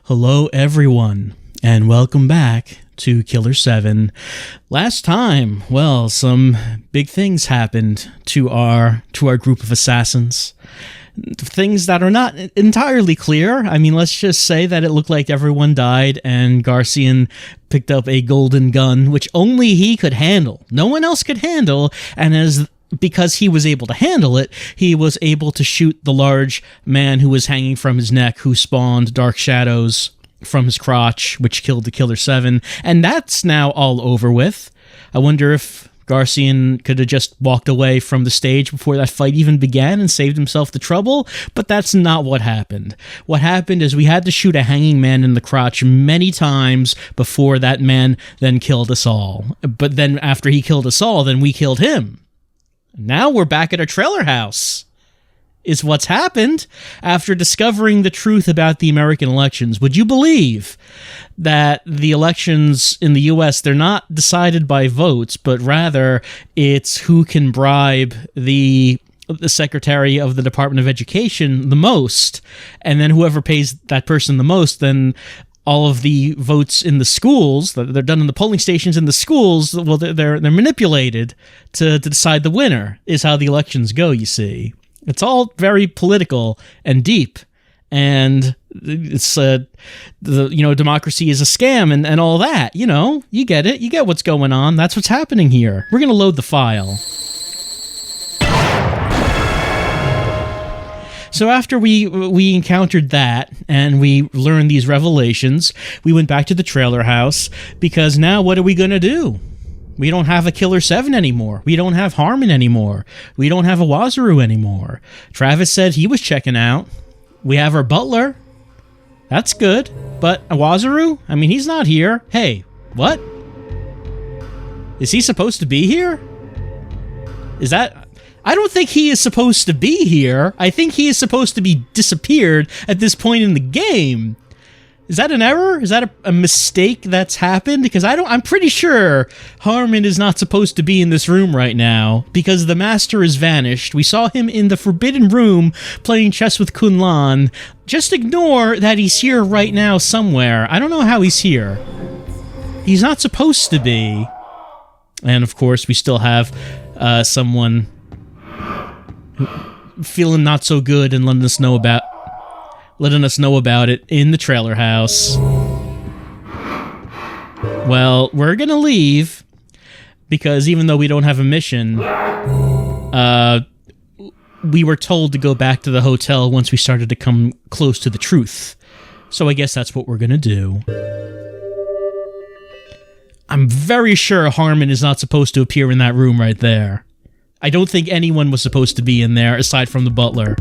Hello everyone, and welcome back to Killer7. Last time, well, some big things happened to our group of assassins. Things that are not entirely clear. I mean, let's just say that it looked like everyone died and Garcian picked up a golden gun, which only he could handle. No one else could handle, and because he was able to handle it, he was able to shoot the large man who was hanging from his neck, who spawned dark shadows from his crotch, which killed the Killer7, and that's now all over with. I wonder if Garcian could have just walked away from the stage before that fight even began and saved himself the trouble, but that's not what happened. What happened is we had to shoot a hanging man in the crotch many times before that man then killed us all. But then after he killed us all, then we killed him. Now we're back at our trailer house, is what's happened after discovering the truth about the American elections. Would you believe that the elections in the U.S., they're not decided by votes, but rather it's who can bribe the Secretary of the Department of Education the most, and then whoever pays that person the most, then all of the votes in the schools, they're done in the polling stations in the schools, well, they're manipulated to decide the winner, is how the elections go, you see. It's all very political and deep, and it's, democracy is a scam and all that, you get it, you get what's going on, that's what's happening here. We're going to load the file. So after we encountered that, and we learned these revelations, we went back to the trailer house, because now what are we going to do? We don't have a Killer7 anymore. We don't have Harmon anymore. We don't have a Wazaru anymore. Travis said he was checking out. We have our butler. That's good. But a Wazaru? I mean, he's not here. Hey, what? Is he supposed to be here? Is that... I don't think he is supposed to be here. I think he is supposed to be disappeared at this point in the game. Is that an error? Is that a mistake that's happened? Because I'm pretty sure Harmon is not supposed to be in this room right now, because the master has vanished. We saw him in the forbidden room playing chess with Kun Lan. Just ignore that he's here right now somewhere. I don't know how he's here. He's not supposed to be. And of course, we still have someone feeling not so good and letting us know about it in the trailer house. Well, we're gonna leave, because even though we don't have a mission, we were told to go back to the hotel once we started to come close to the truth. So I guess that's what we're gonna do. I'm very sure Harmon is not supposed to appear in that room right there. I don't think anyone was supposed to be in there aside from the butler.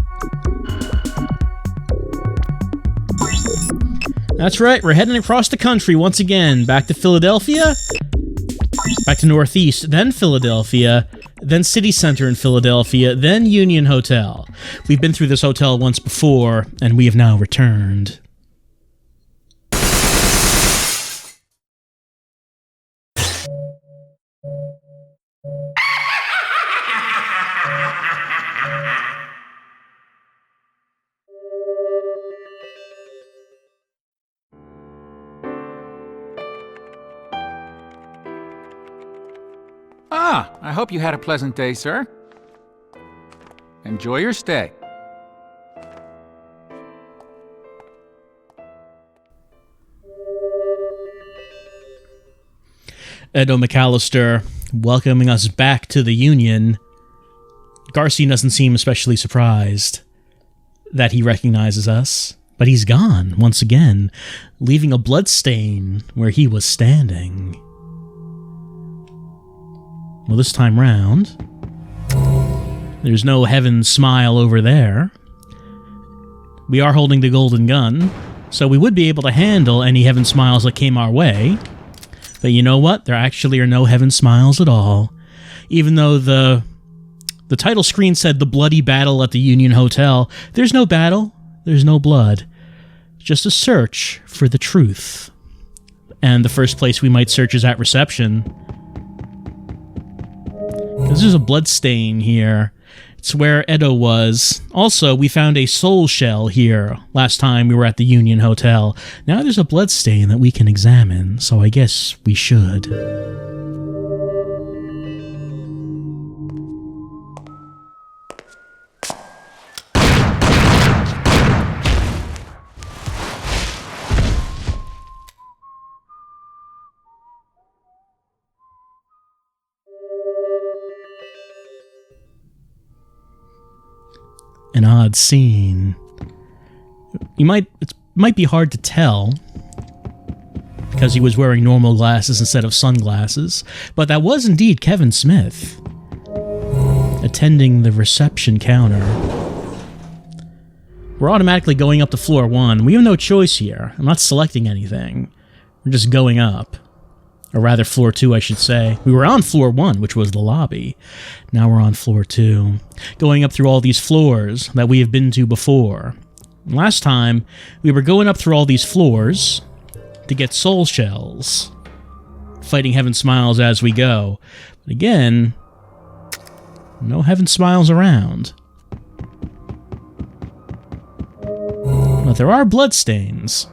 That's right, we're heading across the country once again. Back to Philadelphia, back to Northeast, then Philadelphia, then City Center in Philadelphia, then Union Hotel. We've been through this hotel once before, and we have now returned. I hope you had a pleasant day, sir. Enjoy your stay. Edo McAllister welcoming us back to the Union. Garcian doesn't seem especially surprised that he recognizes us, but he's gone once again, leaving a bloodstain where he was standing. Well, this time round, there's no heaven smile over there. We are holding the golden gun, so we would be able to handle any heaven smiles that came our way. But you know what? There actually are no heaven smiles at all. Even though the title screen said the bloody battle at the Union Hotel, there's no battle, there's no blood. Just a search for the truth. And the first place we might search is at reception. There's a blood stain here It's where Edo was. Also, we found a soul shell here last time we were at the Union Hotel. Now there's a bloodstain that we can examine, so I guess we should. An odd scene. It might be hard to tell because he was wearing normal glasses instead of sunglasses, but that was indeed Kevin Smith attending the reception counter. We're automatically going up to floor 1. We have no choice here. I'm not selecting anything. We're just going up. Or rather, floor 2, I should say. We were on floor 1, which was the lobby. Now we're on floor 2. Going up through all these floors that we have been to before. Last time, we were going up through all these floors to get soul shells. Fighting Heaven Smiles as we go. But again, no Heaven Smiles around. But there are bloodstains.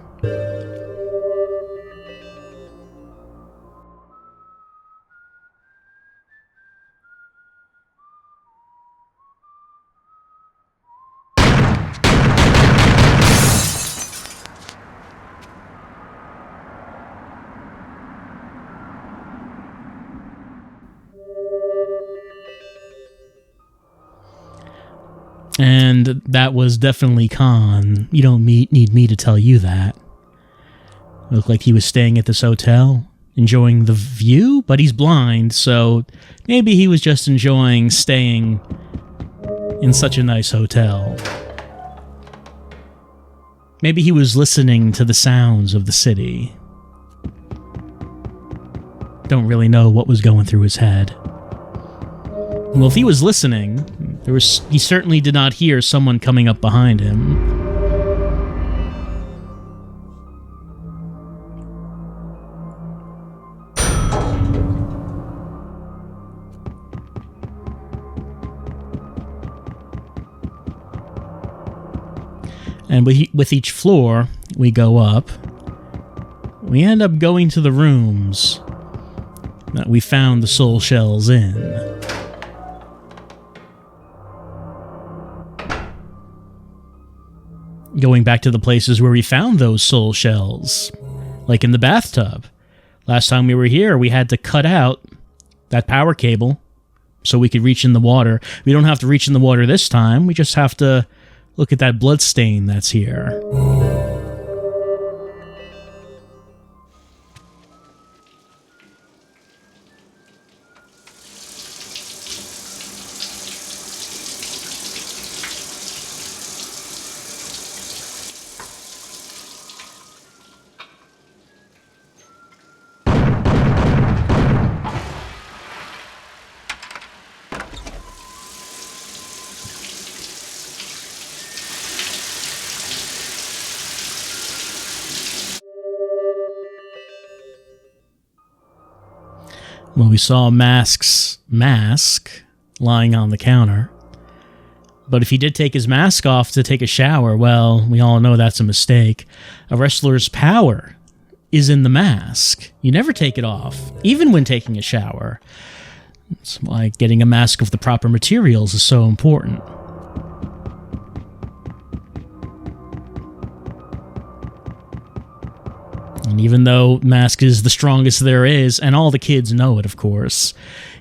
And that was definitely Khan. You don't need me to tell you that. Looked like he was staying at this hotel, enjoying the view, but he's blind, so maybe he was just enjoying staying in such a nice hotel. Maybe he was listening to the sounds of the city. Don't really know what was going through his head. Well, if he was listening, he certainly did not hear someone coming up behind him. And with each floor we go up, we end up going to the rooms that we found the soul shells in. Going back to the places where we found those soul shells, like in the bathtub. Last time we were here, we had to cut out that power cable so we could reach in the water. We don't have to reach in the water this time, we just have to look at that blood stain that's here. Well, we saw Mask's mask lying on the counter. But if he did take his mask off to take a shower, well, we all know that's a mistake. A wrestler's power is in the mask. You never take it off, even when taking a shower. That's why getting a mask of the proper materials is so important. And even though Mask is the strongest there is, and all the kids know it, of course,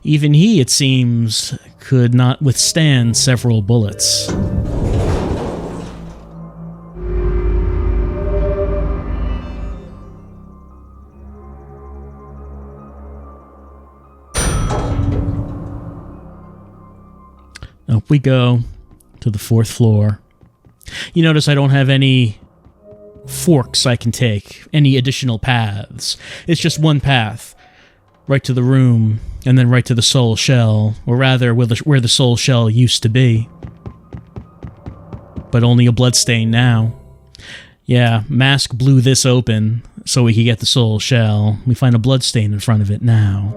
even he, it seems, could not withstand several bullets. Up we go to the 4th floor. You notice I don't have any forks I can take, any additional paths. It's just one path, right to the room, and then right to the soul shell, or rather where the soul shell used to be. But only a bloodstain now. Yeah, Mask blew this open so we could get the soul shell. We find a bloodstain in front of it now.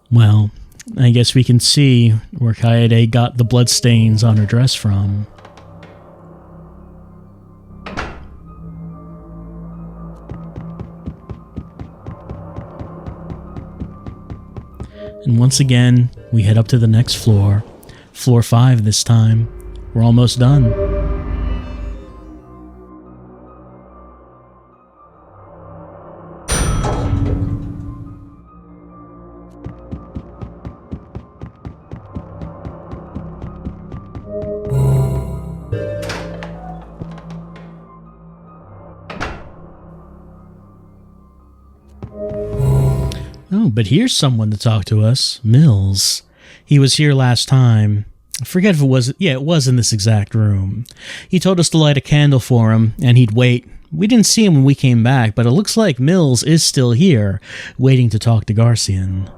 Well, I guess we can see where Kaede got the bloodstains on her dress from. And once again, we head up to the next floor. Floor 5 this time. We're almost done. Oh, but here's someone to talk to us. Mills. He was here last time. I forget if it was... Yeah, it was in this exact room. He told us to light a candle for him, and he'd wait. We didn't see him when we came back, but it looks like Mills is still here, waiting to talk to Garcian.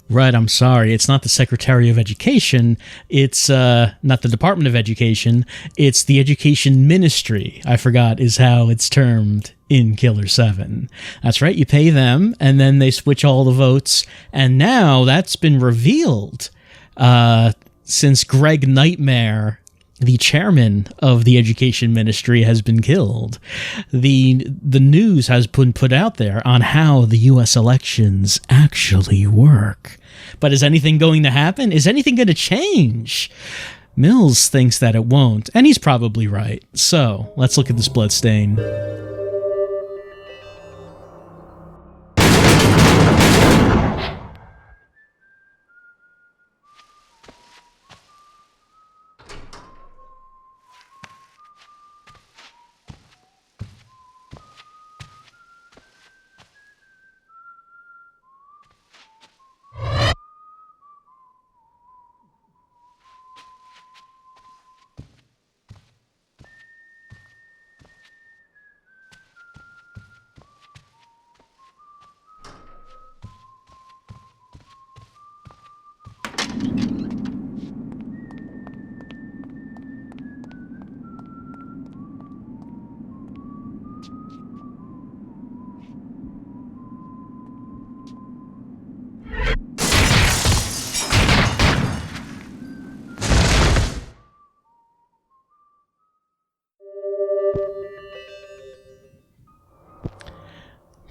Right, I'm sorry. It's not the Secretary of Education. It's not the Department of Education. It's the Education Ministry, I forgot, is how it's termed in Killer 7. That's right, you pay them, and then they switch all the votes. And now that's been revealed since Greg Nightmare, the chairman of the Education Ministry, has been killed. The news has been put out there on how the U.S. elections actually work. But is anything going to happen? Is anything going to change? Mills thinks that it won't, and he's probably right. So, let's look at this bloodstain.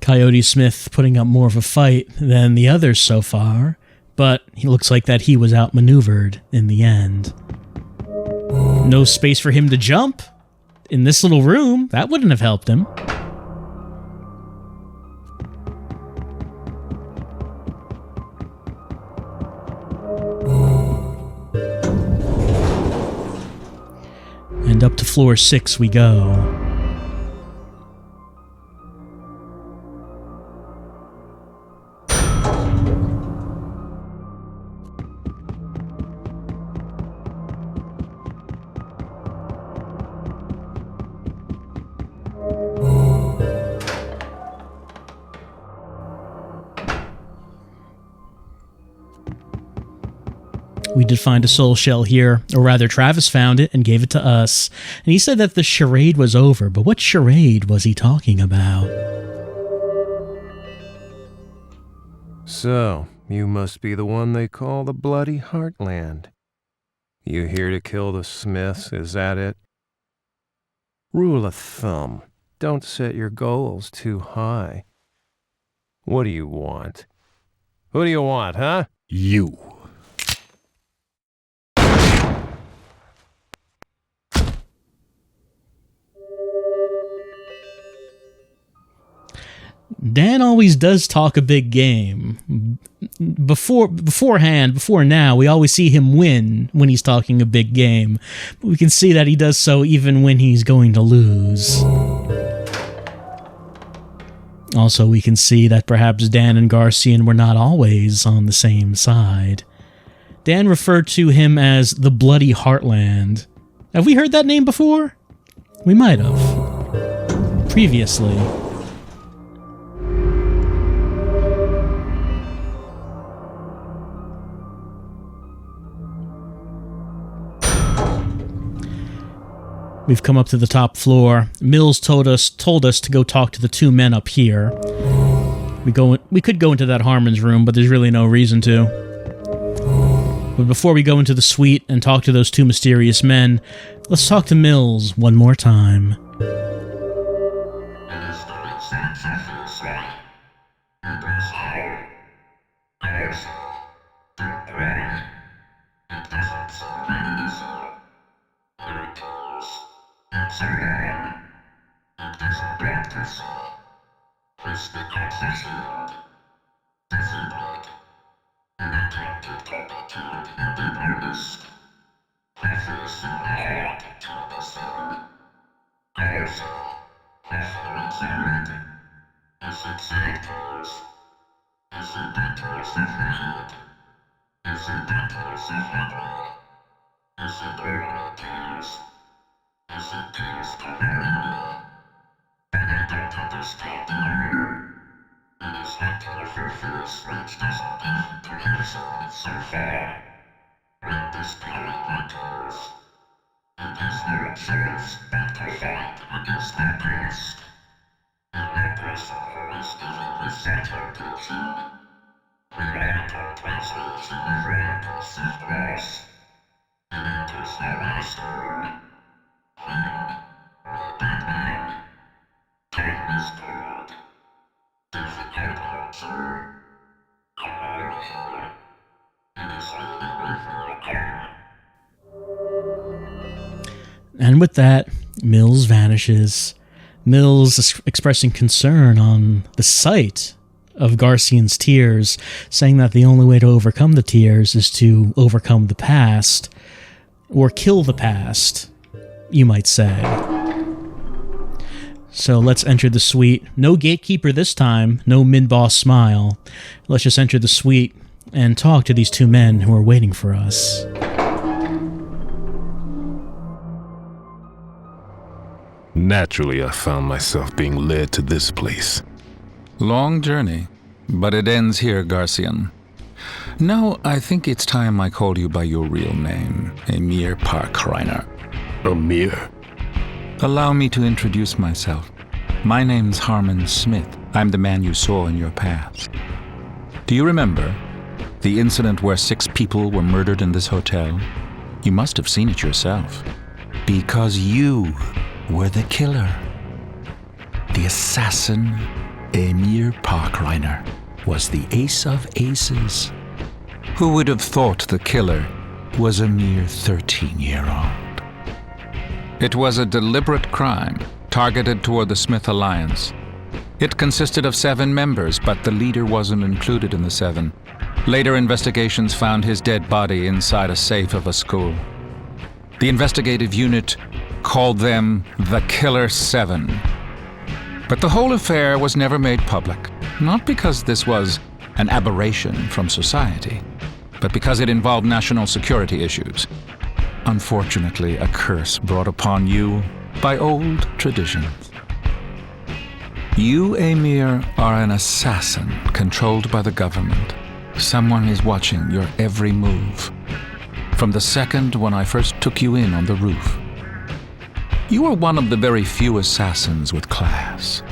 Coyote Smith putting up more of a fight than the others so far, but he looks like that he was outmaneuvered in the end. No space for him to jump in this little room. That wouldn't have helped him. And up to floor 6 we go. We did find a soul shell here, or rather Travis found it and gave it to us. And he said that the charade was over, but what charade was he talking about? So, you must be the one they call the Bloody Heartland. You here to kill the Smiths, is that it? Rule of thumb, don't set your goals too high. What do you want? Who do you want, huh? You. Dan always does talk a big game. Before now, we always see him win when he's talking a big game. But we can see that he does so even when he's going to lose. Also, we can see that perhaps Dan and Garcian were not always on the same side. Dan referred to him as the Bloody Heartland. Have we heard that name before? We might have. Previously. We've come up to the top floor. Mills told us to go talk to the two men up here. We could go into that Harmon's room, but there's really no reason to. But before we go into the suite and talk to those two mysterious men, let's talk to Mills one more time. And with that, Mills vanishes. Mills is expressing concern on the sight of Garcian's tears, saying that the only way to overcome the tears is to overcome the past, or kill the past, you might say. So let's enter the suite. No gatekeeper this time, no mid-boss smile. Let's just enter the suite and talk to these two men who are waiting for us. Naturally, I found myself being led to this place. Long journey, but it ends here, Garcian. Now, I think it's time I called you by your real name, Emir Parkreiner. Emir? Allow me to introduce myself. My name's Harmon Smith. I'm the man you saw in your past. Do you remember the incident where 6 people were murdered in this hotel? You must have seen it yourself. Because you were the killer. The assassin, Emir Parkreiner, was the ace of aces. Who would have thought the killer was a mere 13-year-old? It was a deliberate crime targeted toward the Smith Alliance. It consisted of 7 members, but the leader wasn't included in the 7. Later investigations found his dead body inside a safe of a school. The investigative unit called them the Killer7. But the whole affair was never made public, not because this was an aberration from society, but because it involved national security issues. Unfortunately, a curse brought upon you by old traditions. You, Emir, are an assassin controlled by the government. Someone is watching your every move. from the second when I first took you in on the roof. You were one of the very few assassins with class,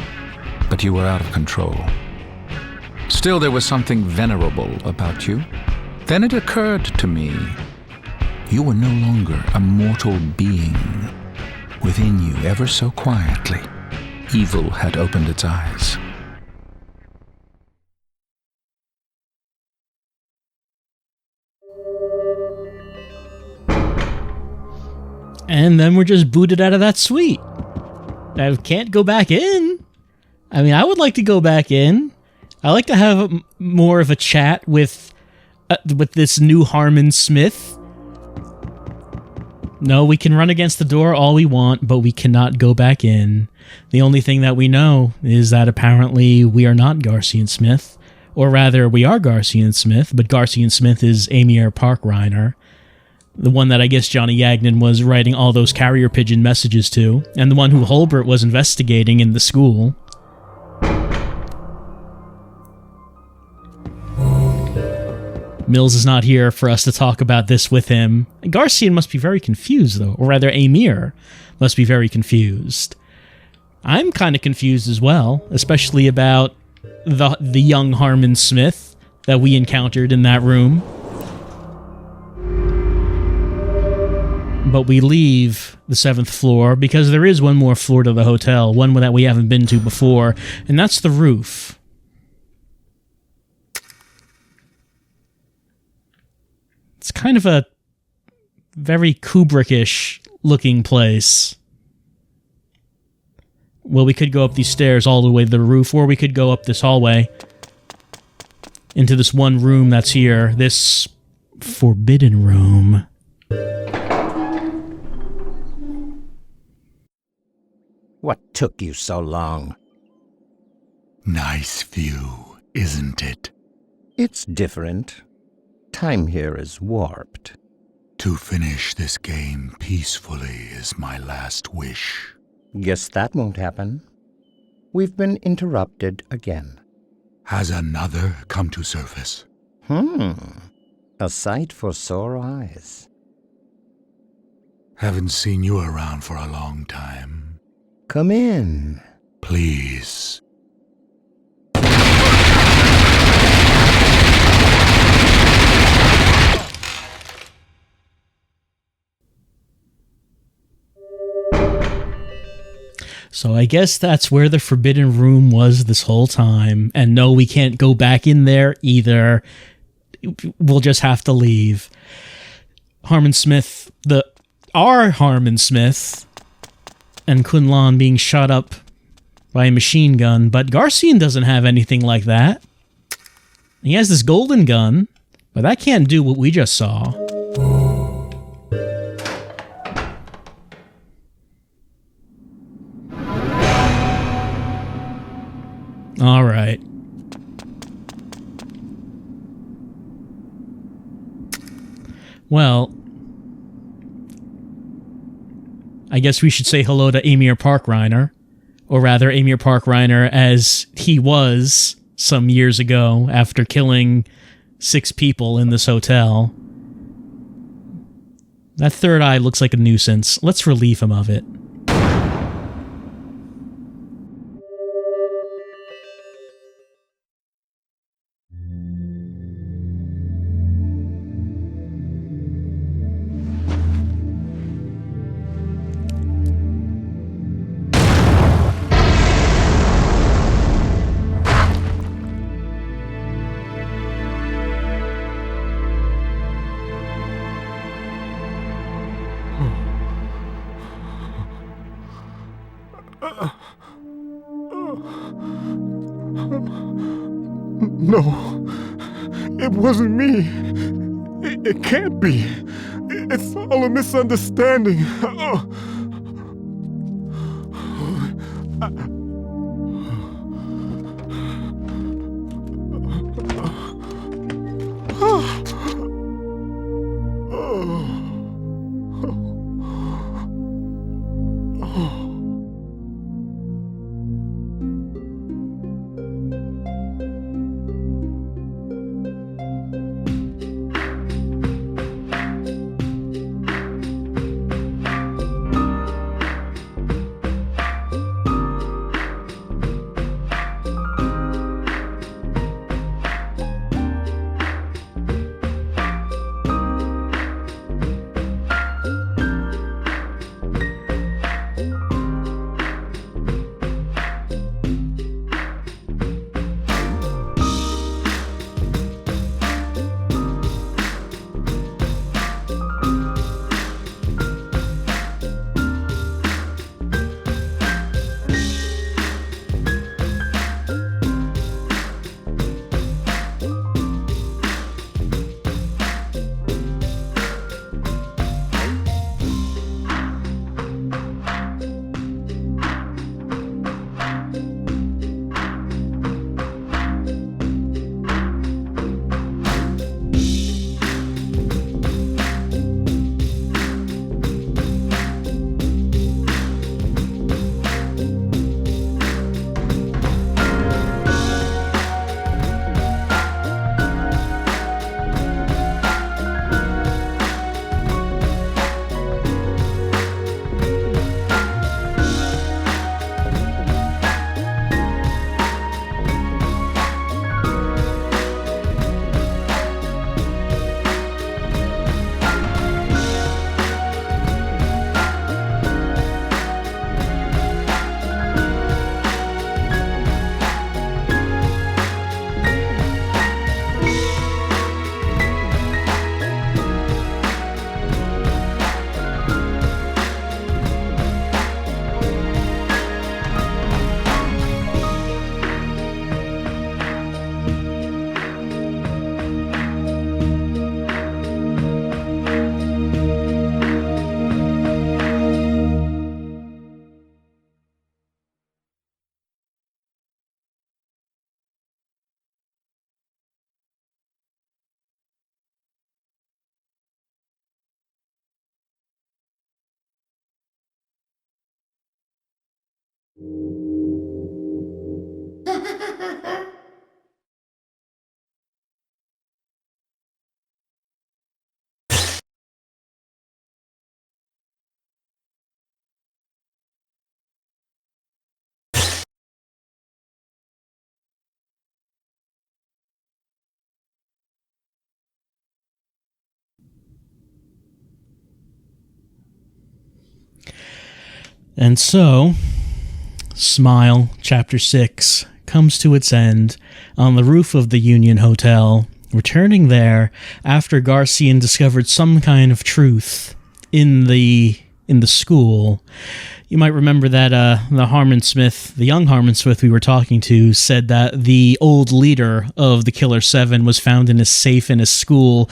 but you were out of control. Still, there was something venerable about you. Then it occurred to me, you were no longer a mortal being. Within you, ever so quietly, evil had opened its eyes. And then we're just booted out of that suite. I can't go back in. I mean, I would like to go back in. I like to have more of a chat with this new Harmon Smith. No, we can run against the door all we want, but we cannot go back in. The only thing that we know is that apparently we are not Garcia and Smith. Or rather, we are Garcia and Smith, but Garcia and Smith is Amir Park-Reiner. The one that I guess Johnny Yagnan was writing all those carrier pigeon messages to, and the one who Holbert was investigating in the school. Mills is not here for us to talk about this with him. Garcia must be very confused, though, or rather Amir must be very confused. I'm kind of confused as well, especially about the young Harmon Smith that we encountered in that room. But we leave the 7th floor because there is one more floor to the hotel, one that we haven't been to before, and that's the roof. It's kind of a very Kubrick-ish looking place. Well, we could go up these stairs all the way to the roof, or we could go up this hallway into this one room that's here, this forbidden room. What took you so long? Nice view, isn't it? It's different. Time here is warped. To finish this game peacefully is my last wish. Guess that won't happen. We've been interrupted again. Has another come to surface? A sight for sore eyes. Haven't seen you around for a long time. Come in. Please. So I guess that's where the forbidden room was this whole time. And no, we can't go back in there either. We'll just have to leave. Harmon Smith, our Harmon Smith, and Kunlan being shot up by a machine gun, but Garcian doesn't have anything like that. He has this golden gun, but that can't do what we just saw. All right. Well, I guess we should say hello to Amir Park-Reiner, or rather Amir Park-Reiner as he was some years ago after killing 6 people in this hotel. That third eye looks like a nuisance. Let's relieve him of it. No, it wasn't me. It can't be. It's all a misunderstanding. And so, Smile, Chapter 6, comes to its end on the roof of the Union Hotel, returning there after Garcian discovered some kind of truth in the school. You might remember that the young Harmon Smith we were talking to, said that the old leader of the Killer7 was found in a safe in a school.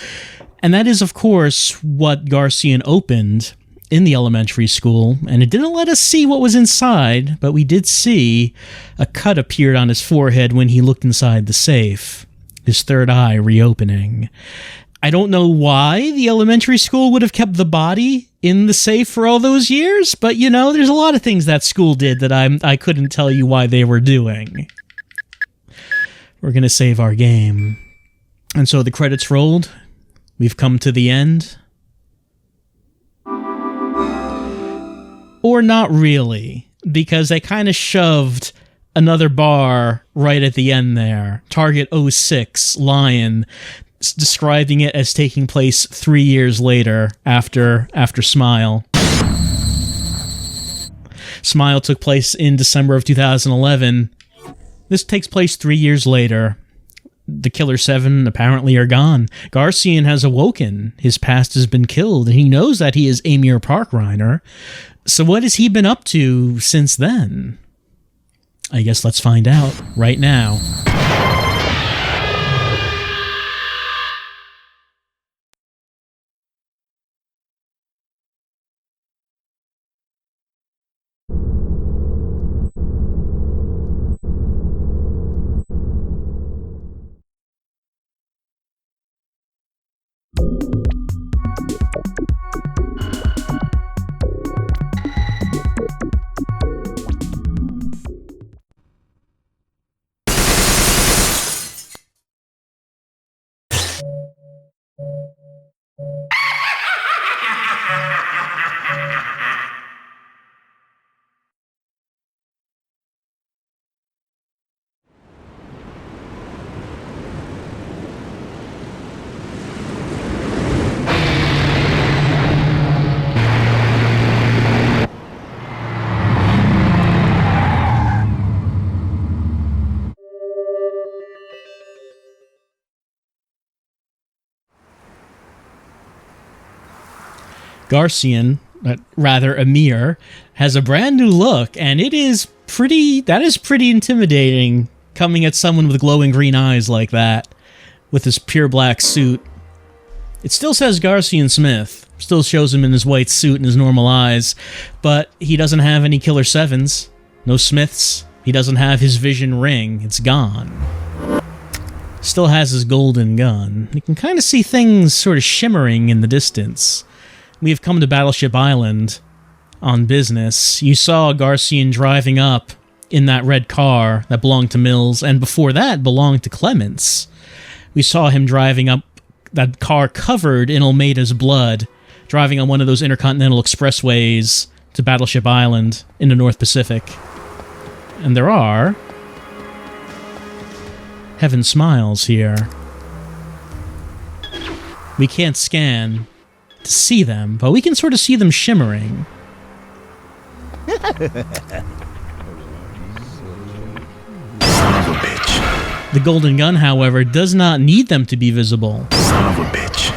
And that is, of course, what Garcian opened in the elementary school, and it didn't let us see what was inside, but we did see a cut appeared on his forehead when he looked inside the safe, his third eye reopening. I don't know why the elementary school would have kept the body in the safe for all those years, but there's a lot of things that school did that I couldn't tell you why they were doing. We're gonna save our game. And so the credits rolled. We've come to the end. Or not really, because they kind of shoved another bar right at the end there. Target 06, Lion, describing it as taking place 3 years later after Smile. Smile took place in December of 2011. This takes place 3 years later. The Killer7 apparently are gone. Garcian has awoken. His past has been killed, and he knows that he is Amir Parkriner. So what has he been up to since then? I guess let's find out right now. Garcian, rather Amir, has a brand new look, and that is pretty intimidating, coming at someone with glowing green eyes like that, with his pure black suit. It still says Garcian Smith, still shows him in his white suit and his normal eyes, but he doesn't have any Killer7s, no Smiths, he doesn't have his vision ring, it's gone. Still has his golden gun. You can kind of see things sort of shimmering in the distance. We have come to Battleship Island on business. You saw Garcian driving up in that red car that belonged to Mills, and before that belonged to Clements. We saw him driving up that car covered in Almeida's blood, driving on one of those intercontinental expressways to Battleship Island in the North Pacific. And there are Heaven Smiles here. We can't scan to see them, but we can sort of see them shimmering. Son of a bitch. The golden gun, however, does not need them to be visible. Son of a bitch.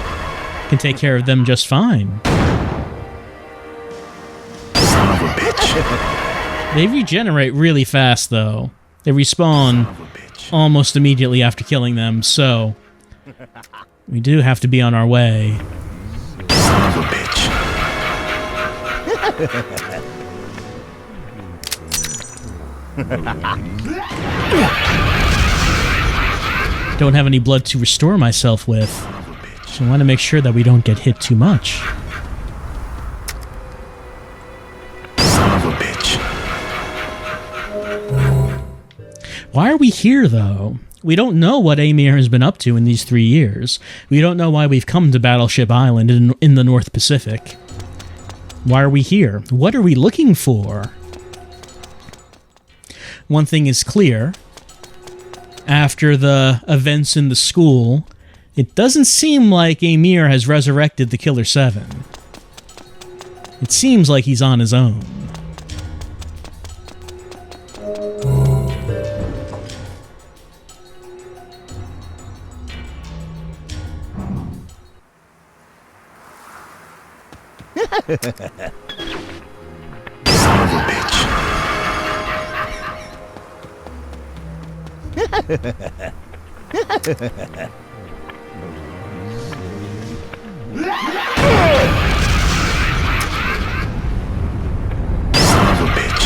Can take care of them just fine. Son of a bitch. They regenerate really fast, though. They respawn almost immediately after killing them, so we do have to be on our way. Son of a bitch. Don't have any blood to restore myself with, so I want to make sure that we don't get hit too much. Son of a bitch. Why are we here, though? We don't know what Amir has been up to in these 3 years. We don't know why we've come to Battleship Island in the North Pacific. Why are we here? What are we looking for? One thing is clear. After the events in the school, it doesn't seem like Amir has resurrected the Killer7. It seems like he's on his own. Son of a bitch.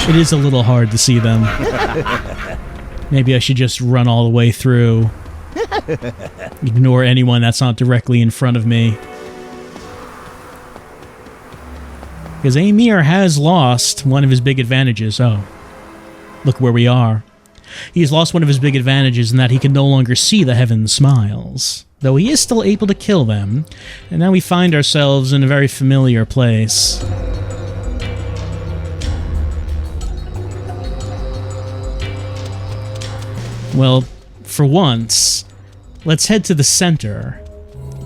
It is a little hard to see them. Maybe I should just run all the way through. Ignore anyone that's not directly in front of me. Because Amir has lost one of his big advantages. Oh, look where we are. He's lost one of his big advantages in that he can no longer see the Heaven Smiles. Though he is still able to kill them. And now we find ourselves in a very familiar place. Well, for once, let's head to the center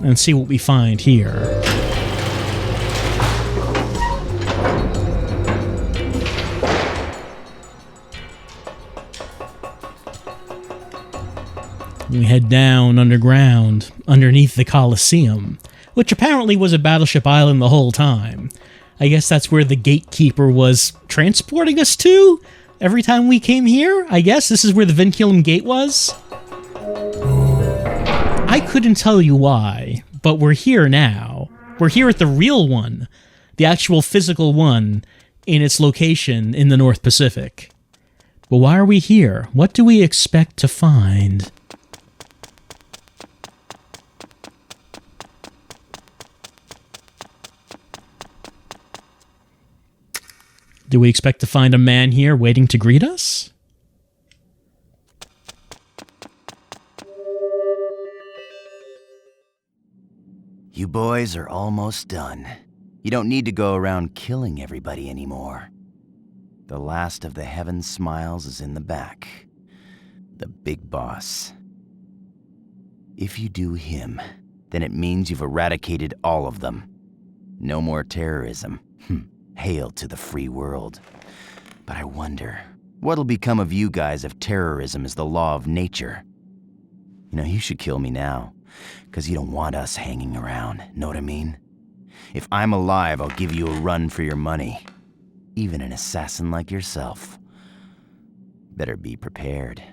and see what we find here. We head down underground, underneath the Coliseum, which apparently was a Battleship Island the whole time. I guess that's where the gatekeeper was transporting us to every time we came here. I guess this is where the Vinculum Gate was. I couldn't tell you why, but we're here now. We're here at the real one, the actual physical one, in its location in the North Pacific. But why are we here? What do we expect to find? Do we expect to find a man here waiting to greet us? You boys are almost done. You don't need to go around killing everybody anymore. The last of the Heaven Smiles is in the back. The big boss. If you do him, then it means you've eradicated all of them. No more terrorism. Hail to the free world. But I wonder, what'll become of you guys if terrorism is the law of nature? You know, you should kill me now, because you don't want us hanging around, know what I mean? If I'm alive, I'll give you a run for your money. Even an assassin like yourself. Better be prepared,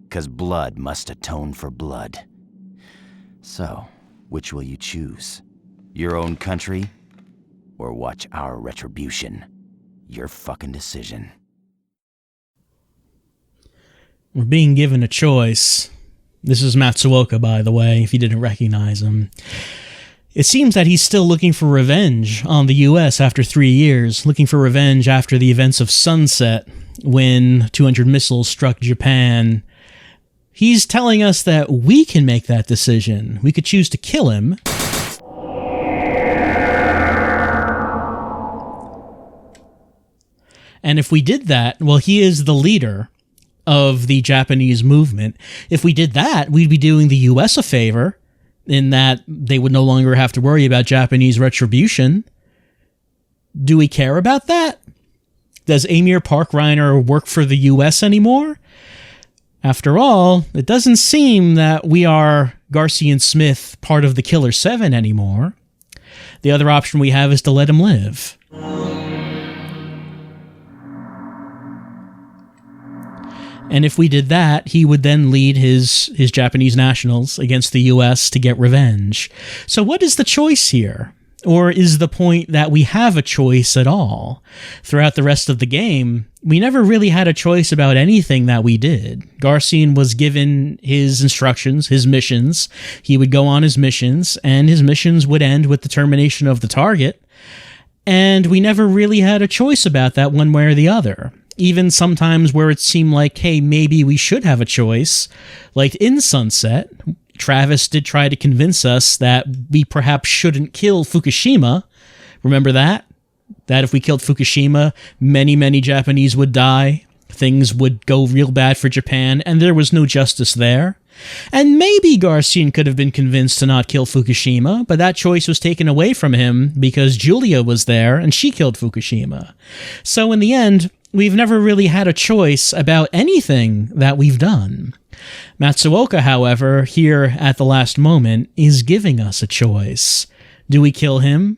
because blood must atone for blood. So, which will you choose? Your own country? Or watch our retribution? Your fucking decision. We're being given a choice. This is Matsuoka, by the way, if you didn't recognize him. It seems that he's still looking for revenge on the US after 3 years, looking for revenge after the events of Sunset, when 200 missiles struck Japan. He's telling us that we can make that decision. We could choose to kill him. And if we did that, well, he is the leader of the Japanese movement. If we did that, we'd be doing the US a favor in that they would no longer have to worry about Japanese retribution. Do we care about that? Does Amir Parkreiner work for the US anymore? After all, it doesn't seem that we are Garcia and Smith part of the Killer7 anymore. The other option we have is to let him live. And if we did that, he would then lead his Japanese nationals against the US to get revenge. So what is the choice here? Or is the point that we have a choice at all? Throughout the rest of the game, we never really had a choice about anything that we did. Garcian was given his instructions, his missions. He would go on his missions, and his missions would end with the termination of the target. And we never really had a choice about that one way or the other. even sometimes where it seemed like, hey, maybe we should have a choice. Like in Sunset, Travis did try to convince us that we perhaps shouldn't kill Fukushima. Remember that? That if we killed Fukushima, many, many Japanese would die. Things would go real bad for Japan, and there was no justice there. And maybe Garcian could have been convinced to not kill Fukushima, but that choice was taken away from him because Julia was there and she killed Fukushima. So in the end, we've never really had a choice about anything that we've done. Matsuoka, however, here at the last moment, is giving us a choice. Do we kill him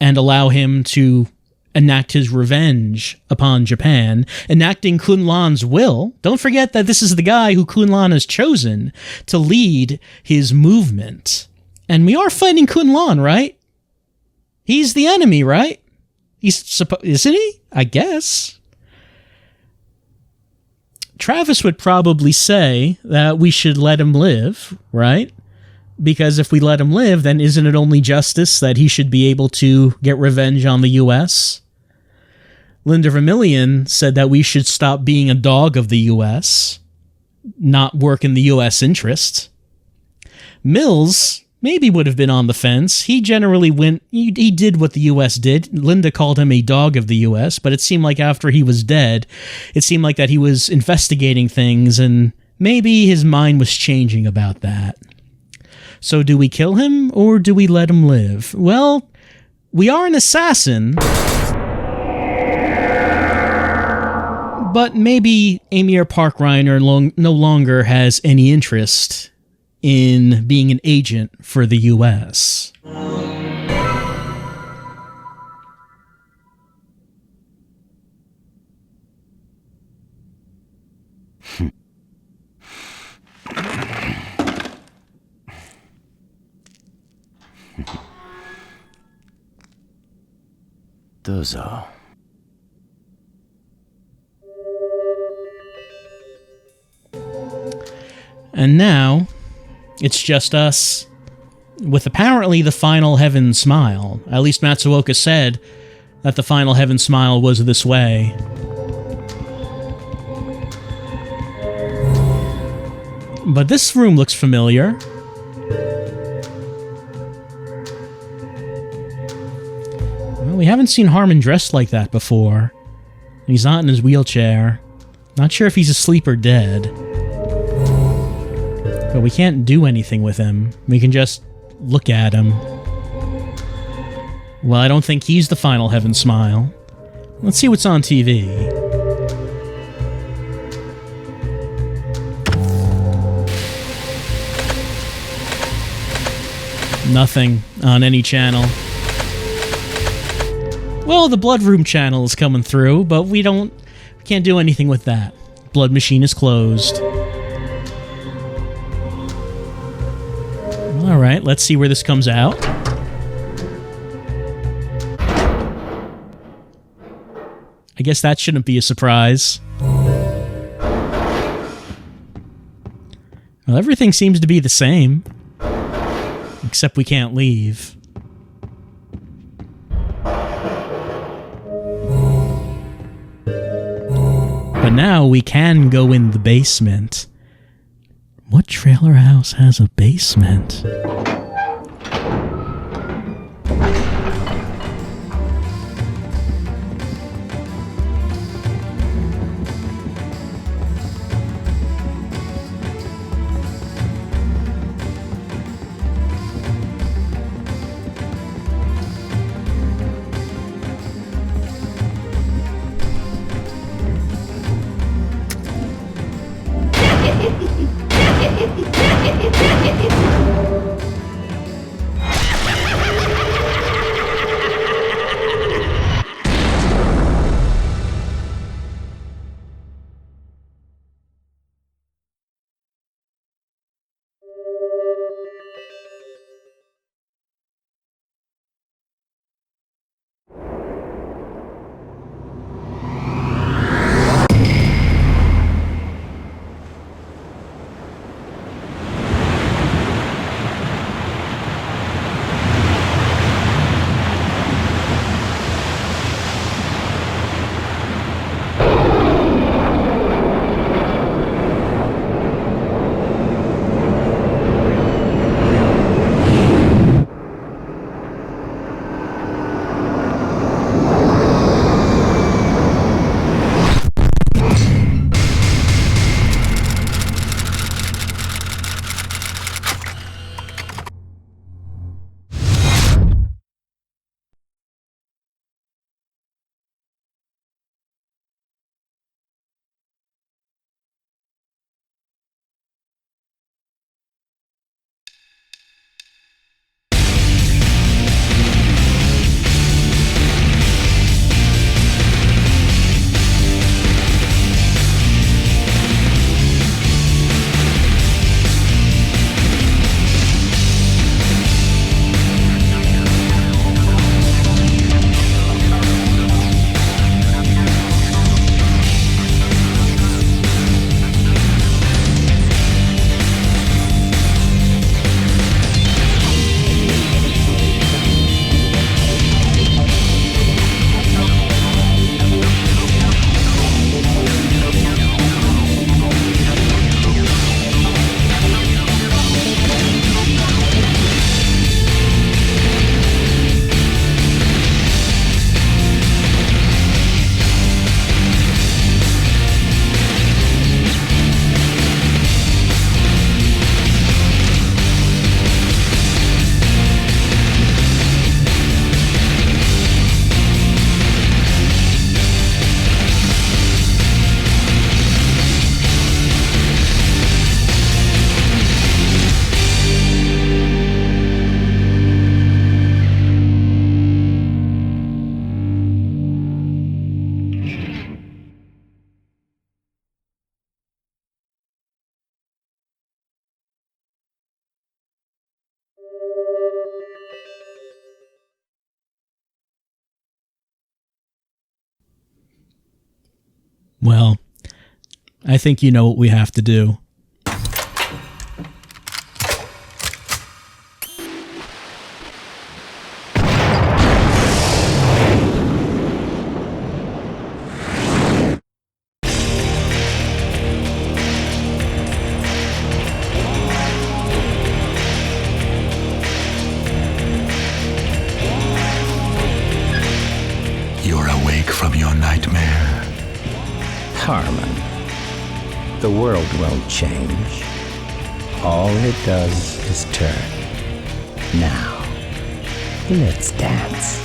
and allow him to enact his revenge upon Japan, enacting Kunlan's will? Don't forget that this is the guy who Kunlan has chosen to lead his movement. And we are fighting Kunlan, right? He's the enemy, right? Isn't he? I guess. Travis would probably say that we should let him live, right? Because if we let him live, then isn't it only justice that he should be able to get revenge on the U.S.? Linda Vermillion said that we should stop being a dog of the U.S., not work in the U.S. interest. Mills maybe would have been on the fence. He generally he did what the U.S. did. Linda called him a dog of the U.S., but it seemed like after he was dead, it seemed like that he was investigating things, and maybe his mind was changing about that. So do we kill him, or do we let him live? Well, we are an assassin, but maybe Amir Park Reiner no longer has any interest in being an agent for the U.S. Dozo. And now, it's just us, with apparently the final heaven smile. At least Matsuoka said that the final heaven smile was this way. But this room looks familiar. Well, we haven't seen Harmon dressed like that before. He's not in his wheelchair. Not sure if he's asleep or dead. But we can't do anything with him. We can just look at him. Well, I don't think he's the final heaven smile. Let's see what's on TV. Nothing on any channel. Well, the Blood Room channel is coming through, but we can't do anything with that. Blood Machine is closed. Alright, let's see where this comes out. I guess that shouldn't be a surprise. Well, everything seems to be the same. Except we can't leave. But now we can go in the basement. What trailer house has a basement? Well, I think you know what we have to do. You're awake from your nightmare. Harmon, the world won't change. All it does is turn. Now, let's dance.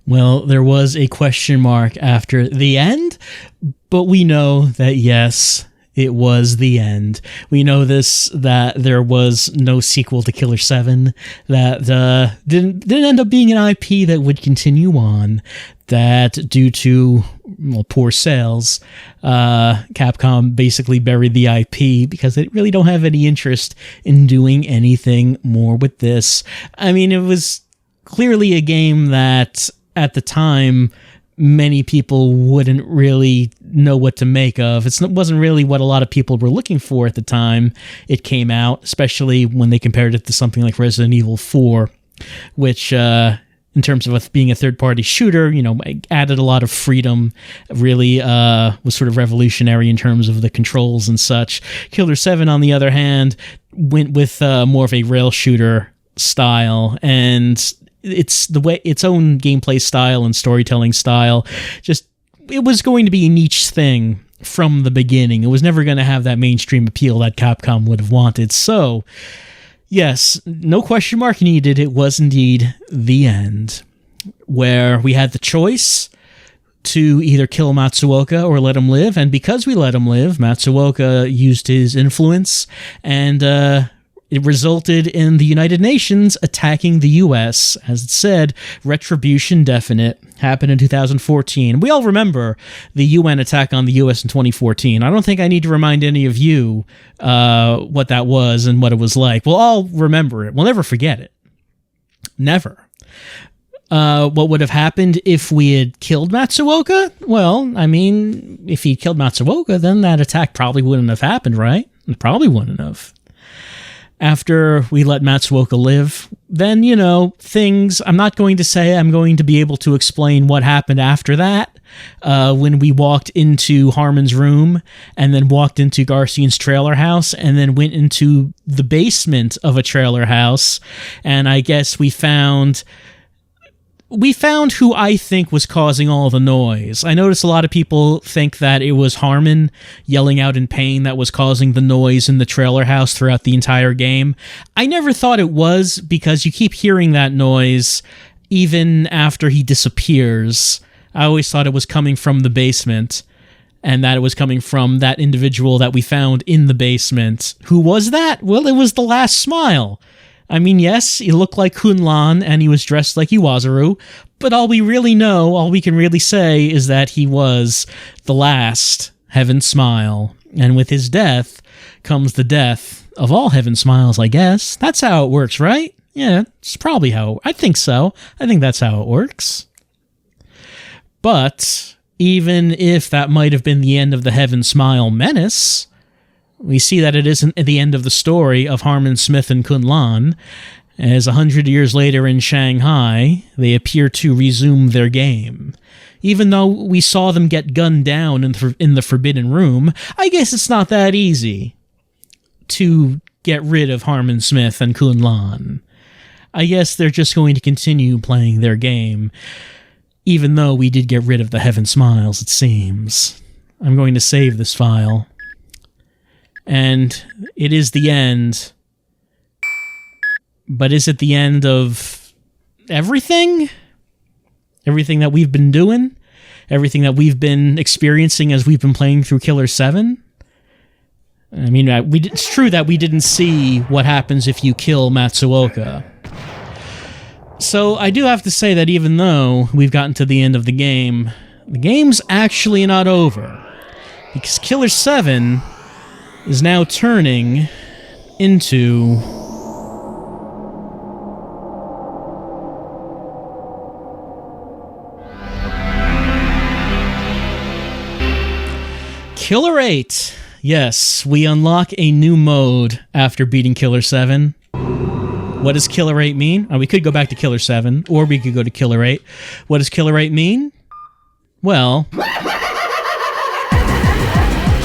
Well, there was a question mark after the end, but we know that yes, it was the end. We know that there was no sequel to Killer7, that didn't end up being an IP that would continue on, that due to poor sales, Capcom basically buried the IP because they really don't have any interest in doing anything more with this. I mean, it was clearly a game that at the time many people wouldn't really know what to make of. It wasn't really what a lot of people were looking for at the time it came out, especially when they compared it to something like Resident Evil 4, which in terms of being a third-party shooter, added a lot of freedom, really was sort of revolutionary in terms of the controls and such. Killer7, on the other hand, went with more of a rail shooter style, and its own gameplay style and storytelling style. It was going to be a niche thing from the beginning. It was never going to have that mainstream appeal that Capcom would have wanted. So, yes, no question mark needed. It was indeed the end, where we had the choice to either kill Matsuoka or let him live. And because we let him live, Matsuoka used his influence, and it resulted in the United Nations attacking the U.S. As it said, retribution definite. Happened in 2014. We all remember the UN attack on the U.S. in 2014. I don't think I need to remind any of you what that was and what it was like. We'll all remember it. We'll never forget it. Never. What would have happened if we had killed Matsuoka? Well, I mean, if he killed Matsuoka, then that attack probably wouldn't have happened, right? It probably wouldn't have. After we let Matsuoka live, then, things, I'm not going to say I'm going to be able to explain what happened after that, when we walked into Harmon's room, and then walked into Garcian's trailer house, and then went into the basement of a trailer house, and I guess we found who I think was causing all the noise. I noticed a lot of people think that it was Harmon yelling out in pain that was causing the noise in the trailer house throughout the entire game. I never thought it was, because you keep hearing that noise even after he disappears. I always thought it was coming from the basement, and that it was coming from that individual that we found in the basement. Who was that? Well, it was the Last Smile. I mean, yes, he looked like Kunlan, and he was dressed like Iwazaru, but all we can really say is that he was the last Heaven Smile. And with his death comes the death of all Heaven Smiles, I guess. That's how it works, right? Yeah, it's probably I think so. I think that's how it works. But even if that might have been the end of the Heaven Smile menace, we see that it isn't the end of the story of Harmon Smith and Kunlan, as 100 years later in Shanghai, they appear to resume their game. Even though we saw them get gunned down in the Forbidden Room, I guess it's not that easy to get rid of Harmon Smith and Kunlan. I guess they're just going to continue playing their game. even though we did get rid of the Heaven Smiles, it seems. I'm going to save this file. And it is the end. But is it the end of everything? Everything that we've been doing? Everything that we've been experiencing as we've been playing through Killer 7? I mean, it's true that we didn't see what happens if you kill Matsuoka. So I do have to say that even though we've gotten to the end of the game's actually not over. Because Killer 7 is now turning into... Killer 8. Yes, we unlock a new mode after beating Killer 7. What does Killer 8 mean? We could go back to Killer 7, or we could go to Killer 8. What does Killer 8 mean? Well,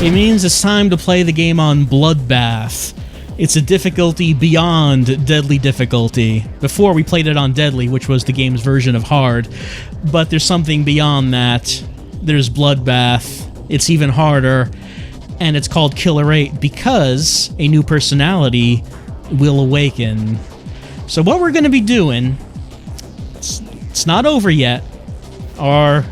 it means it's time to play the game on Bloodbath. It's a difficulty beyond Deadly difficulty. Before, we played it on Deadly, which was the game's version of Hard. But there's something beyond that. There's Bloodbath. It's even harder. And it's called Killer 8 because a new personality will awaken. So what we're going to be doing, it's not over yet. Our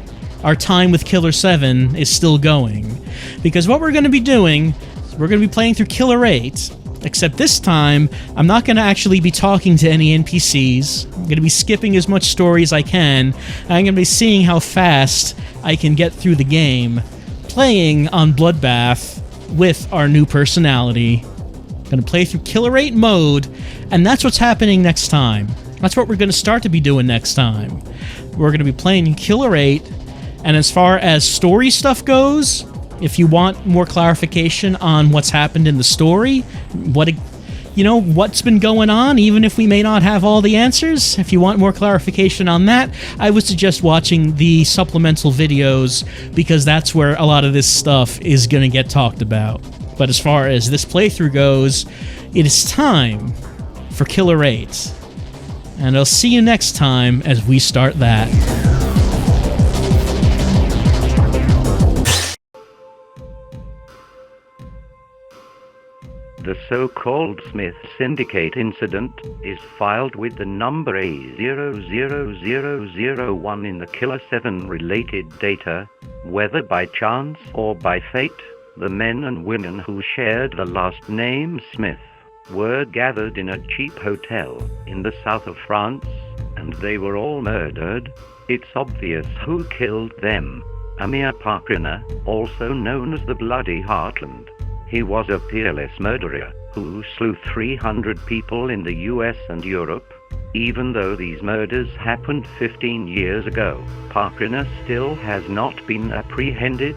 time with Killer 7 is still going. Because what we're going to be doing, we're going to be playing through Killer 8, except this time, I'm not going to actually be talking to any NPCs. I'm going to be skipping as much story as I can. I'm going to be seeing how fast I can get through the game, playing on Bloodbath with our new personality. Going to play through Killer 8 mode, and that's what's happening next time. That's what we're going to start to be doing next time. We're going to be playing Killer 8, and as far as story stuff goes, if you want more clarification on what's happened in the story, what's been going on, even if we may not have all the answers, if you want more clarification on that, I would suggest watching the supplemental videos, because that's where a lot of this stuff is going to get talked about. But as far as this playthrough goes, it is time for Killer 8. And I'll see you next time as we start that. The so-called Smith Syndicate incident is filed with the number A00001 in the Killer 7 related data. Whether by chance or by fate, the men and women who shared the last name Smith were gathered in a cheap hotel in the south of France, and they were all murdered. It's obvious who killed them. Amir Pakrina, also known as the Bloody Heartland. He was a peerless murderer who slew 300 people in the US and Europe. Even though these murders happened 15 years ago, Pakrina still has not been apprehended.